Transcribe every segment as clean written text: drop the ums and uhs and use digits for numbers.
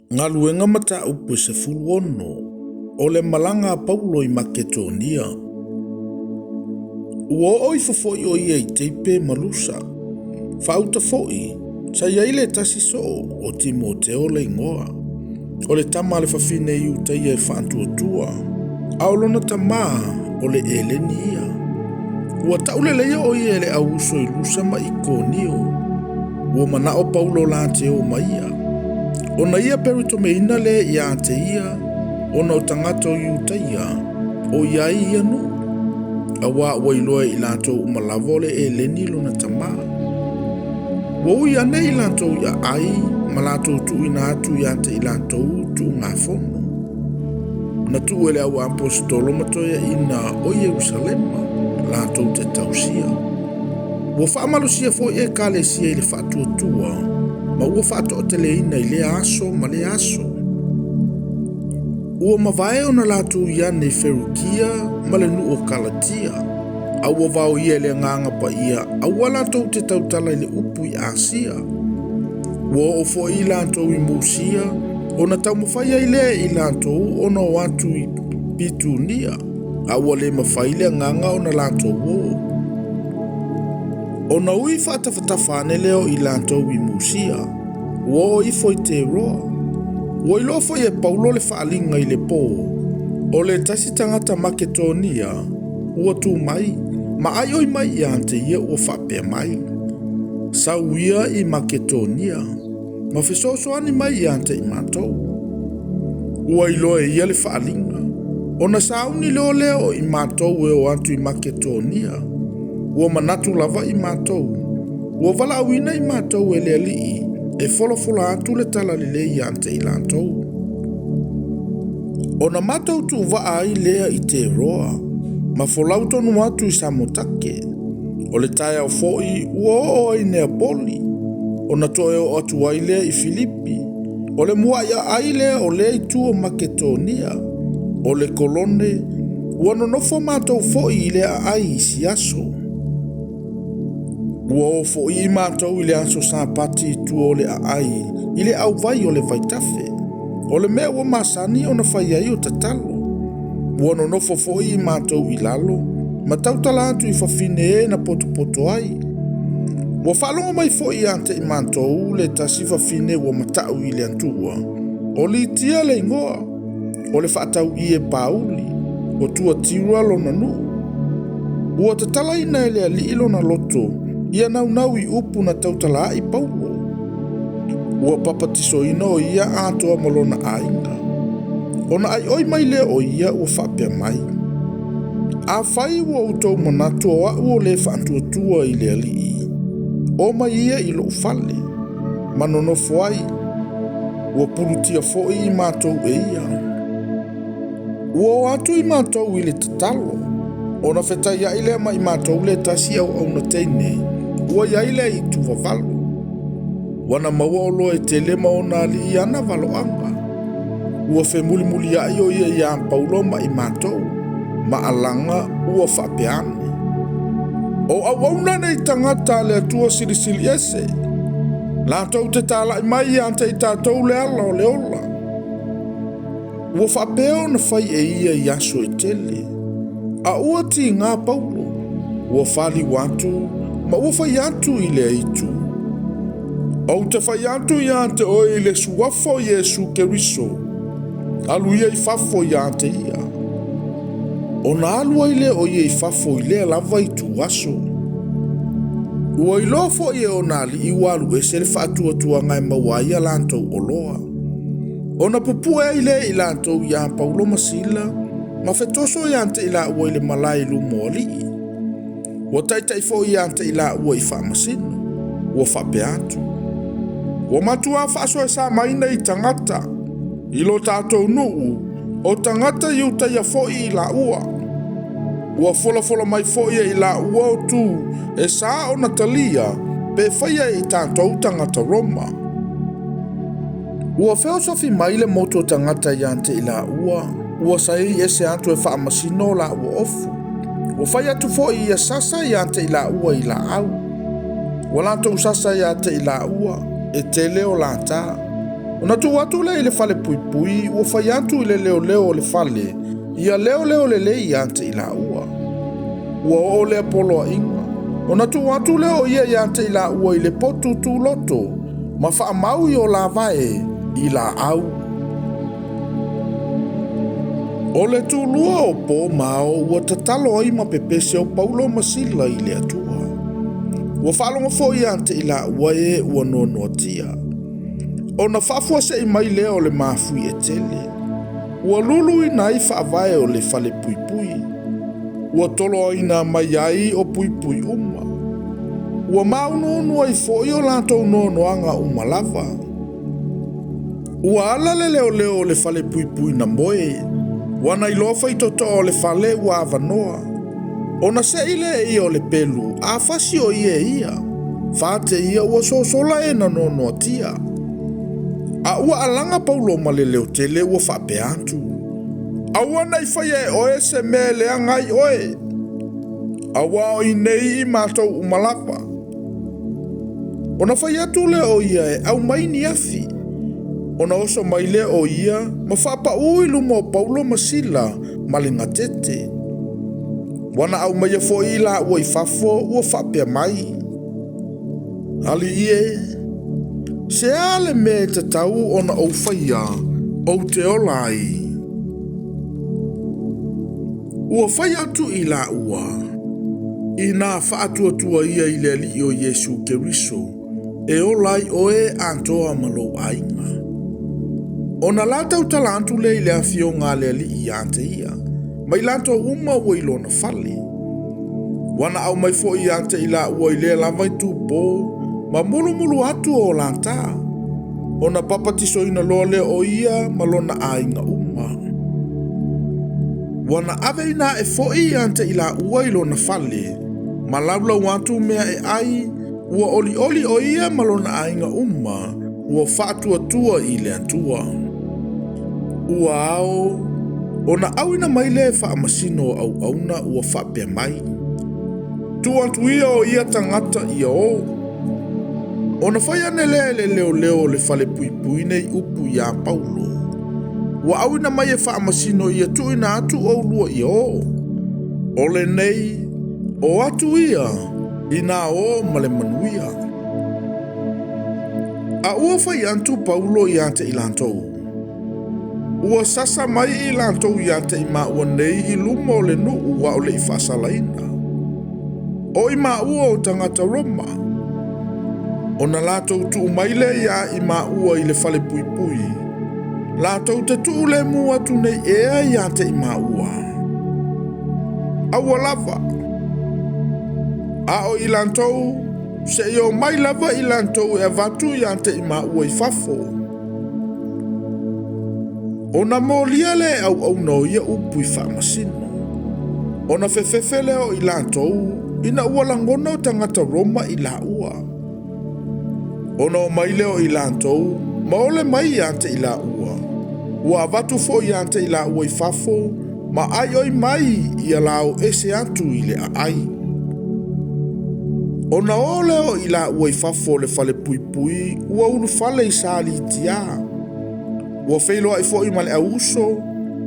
Ngā luenga mata upu se fuluono o le malanga Paulo i Maketonia. Ua oi fafoi o ia I teipe malusa. Fauta foi, sa iaile tasi so o Timoteo le ingoa. O le tama le fafine I utaia e whaantuatua. Aolona tama o le eleni ia. Ua taule leia o ia le auso I lusa ma Ikonio. Ua mana o Paulo la te o maia. Ona ia peritomeina le ia te ia, ona o tangata o iutaia, o iai ia no. Awa wailoa I lato umalavole e leni lona tama. Wau ia ne I lato ia ai, malato tu ina atu ia te I lato tu ngā fono. Na tu ele au apostolo matoia ina o Yerusalema, lato te tausia. Wa whaamalusia fo e kalesia I le whaatuatua, ma ua whaato o te leina I le aso ma le aso. Ua mawae o na latu ia nei Ferukia ma le nu o Kalatia. A ua vau ia le nganga pa ia, a ua lato te tautala I le upu I Asia. Ua o fo I lato I Musia, o na tau mawhaia I le I lato o na watu I Bitunia. A ua le mawhaile nganga o na lato wo. O na ui whaatawhatawhane leo I lato I Musia. Ua I foi te roa. Ua I loa foi e Paulo le whaalinga I le pō. O le tasi tangata Maketonia. Ua tu mai. Ma ai oi mai I ante ia ua whapea mai. Sau ia I Maketonia. Ma whesosoani mai I ante I mātou. Ua I loa ia le whaalinga. O na sauni leo I mātou e o atu I Maketonia. Ua manatu lava I mātou. Ua wala awina I mātou e le alii. E fola atu le tala le I ante I lantou. O na mātou tu waa ai lea I te roa. Ma folau tonu atu I Samotake. O le tae au foi ua o I Neapoli. O na toe o atu ai lea I Filipi. O le mua ia ai lea o lea I tu o Maketonia. O le kolone. Ua nonofo mātou foi I lea ai I siaso. Ua o fo I mātou I le aso sāpati tu o le ai, I le au vai o le vaitafe. O le mea ua masani o na whaiai o tatalo. Ua no nofo fo I mātou I lalo, ma tautala atu I whawhine e na poto ai. Ua whalonga mai fo I ante I mātou le tasi whawhine ua matau I le antua. O li tia le ingoa, o le whaatau I e pauli, o tua tirua lo na nu. Ua tatala ina e le ali ilo na loto, ia nau I upu na tautala I Paulo. Ua papatiso ina o ia atoa malona ainga. Ona ai oi mai le o ia ua whapea mai. A whai ua utou manatu o au o le whaantuatua I le alii. O mai ia I lo ufale. Manonofo ai. Ua pulutia foi I mātou e ia. Ua o atu I mātou I le tatalo. Ona whetai ia ile ma I mātou le tasi au na teine. Ua ia ile I tu wawalo. Wana maua o loa e te lema o nā li I ana walo anga. Ua whe muli ai o ia I a Paulo ma I mātou. Ma alanga ua whapeane. O awauna nei tangata le atua sirisili ese. Lātou te tāla I mai I ante I tātou le ala o le ola. Ua whapeo na whai e ia I aso e tele. A ua ti ngā Paulo, ua whali watu, ma ua whai atu I le aitu. Au te whai atu I ante o I le suafo Yesu Keriso, alu ia I fafo I ante ia. O na alua I le o ia I fafo I le lava I tu aso. Ua I loa fo ia o na li I walu e se le whaatua tua ngai maua ia lantou o loa. O na pupua I le I lantou I a Paulo masila, ma fetoso I ante I la ua I le malai lumo alii. Ua taitai fo I ante I la ua I whaamasino. Ua whape atu. Ua matua whaaso e sa maina I tangata. I lo tātou nuu. O tangata I utaia fo I la ua. Ua fola mai fo I la ua o tu. E sa o Natalia. Pe whaia I tātou tangata Roma. Ua wheo sofi mai le moto tangata I ante I la ua. Ua sai ese atu e whaamasino la ua ofu. Ua whai atu fo I sasa I ante I la ua I la au. Ua latou sasa I ante I la ua. E te leo la tā. Ona tu watu le ile fale pui pui, ua fai atu ile leo leo le fale, ia leo leo le le iante ila ua. Ua o le apolo a inga. Ona tu watu leo ia iante ila ua ile potu tu loto, ma faa mau i o la vae ila au. O le tu lua o po mao, ua tatalo ai ma pepese o paulo masila ile atua. Ua whalonga fo iante ila ua e ua nono tia. O na whafua se i mai lea o le mafui e tele. Ua lulu i nai whaavae o le fale pui pui. Ua tolo i na mai ai o pui pui uma. Ua maunu ai fo i o lantou nono anga uma lava. Ua ala le leo leo le fale pui pui na moe. Wana ilofa i toto o le fale ua avanoa. O na se ile i o le pelu, a fasi o ia. Fate ia ua sosola e na nono tia. A ua alanga paulo ma le leo tele ua whape antu. A ua nei whai e oe se me lea ngai oe. A ua o i nei i mātou umalapa. O na whai atu le o ia e au mai ni afi. O na oso mai le o ia ma whapa uilu mo paulo masila ma le ngatete. Wana au mai e fo i la ua i fafo ua whape mai. Ali ie. Se ale me te tau ona o whaia o te olai. Ua whai atu i la ua. I nā whaatua ia i le li o Yesu Keriso. E olai o e antoa malo ainga. Ona latau talantu le i le afio ngā le li i ante ia. Mai lanto uma ua i lona fale. Wana au mai fo i ante i la ua i le lavai tupo. Ma mulu atu o lanta. Ona papatiso ina loa le o ia malona ainga uma. Wana ave ina e foi ante ila ua ilo na fale. Ma laula watu mea e ai. Ua oli o ia malona ainga uma. Ua fatua tua ile antua. Ua ao. Ona au ina maile fa amasino au auna ua fape mai. Tuantu ia o ia tangata ia o. Ona whai ane le leo le fale pui pui nei upu ia paulo. Ua au ina mai e wha amasino ia tu ina atu o lua ia o. Ole nei, o atu ia, ina o male manuia. A ua whai antu paulo i ante i lantou. Ua sasa mai i lantou i ante i ma ua nei i luma o le nu ua o le i whaasalaina. O i ma ua o tangata Roma. Ona lātou tu maile ia i ua i le fale pui pui. Lātou te tu le mua tu nei ea i ante i ua. Aua lava. A o i lantou, se i o mai lava i lantou e vatu i ante i ua i fafo. Ona molia le au no ia upu i whamasino. Ona fefefe leo i lantou, ina ua langona o tangata Roma i la ua. Ona o mai leo i lantou, ma ole mai i ante i la ua. Ua avatu fo i ante i la ua i fafo, ma ai oi mai i alao ese atu i le ai. Ona o leo i la ua i fafo le fale pui pui, ua unu fale i sali tia. Ua feiloa i fo i male auso,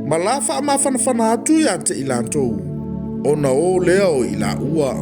ma la faa mafana atu i ante i lantou. Ona o leo i la ua.